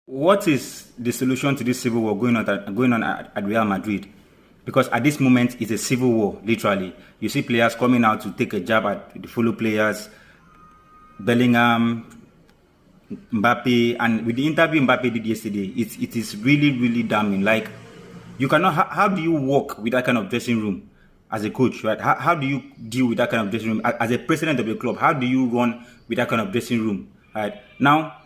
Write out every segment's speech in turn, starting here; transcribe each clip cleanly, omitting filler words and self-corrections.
What is the solution to this civil war going on at Real Madrid? Because at this moment, it's a civil war, literally. You see players coming out to take a jab at the fellow players, Bellingham, Mbappe, and with the interview Mbappe did yesterday, it is really, really damning. Like, you cannot, how do you work with that kind of dressing room as a coach, right? How do you deal with that kind of dressing room? As a president of the club, how do you run with that kind of dressing room, right? Now,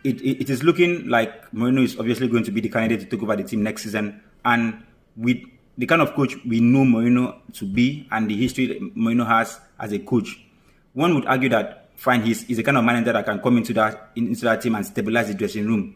it is looking like Mourinho is obviously going to be the candidate to take over the team next season. And with the kind of coach we know Mourinho to be and the history that Mourinho has as a coach, one would argue that, fine, he's the kind of manager that can come into that team and stabilize the dressing room.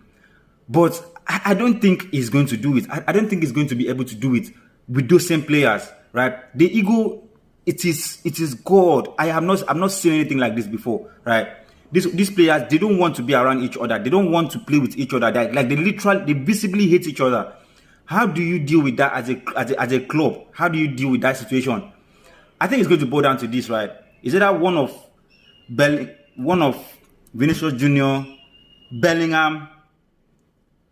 But I don't think he's going to do it. I don't think he's going to be able to do it with those same players, right? The ego, it is God. I'm not seeing anything like this before, right? These players, they don't want to be around each other. They don't want to play with each other. They visibly hate each other. How do you deal with that as a club? How do you deal with that situation? I think it's going to boil down to this, right? Is it that one of Vinicius Junior, Bellingham,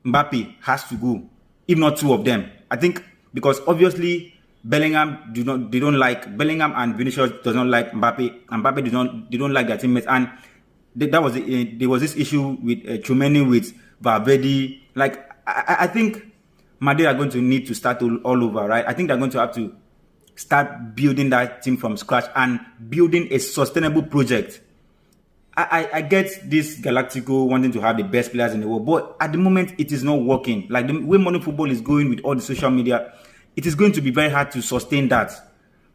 Mbappe has to go, if not two of them? I think because obviously Bellingham Bellingham and Vinicius does not like Mbappe, and Mbappe they don't like their teammates, and there was this issue with Tchouaméni with Valverde. Like I think Madrid are going to need to start all over, right? I think they're going to have to start building that team from scratch and building a sustainable project. I get this Galactico wanting to have the best players in the world, but at the moment it is not working. Like the way modern football is going with all the social media, it is going to be very hard to sustain that.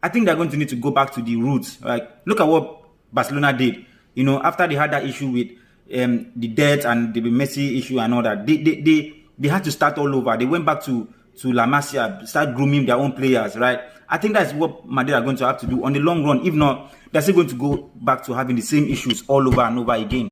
I think they're going to need to go back to the roots. Like, look at what Barcelona did. You know, after they had that issue with the debt and the Messi issue and all that, they had to start all over. They went back to La Masia, start grooming their own players, right? I think that's what Madrid are going to have to do on the long run. If not, they're still going to go back to having the same issues all over and over again.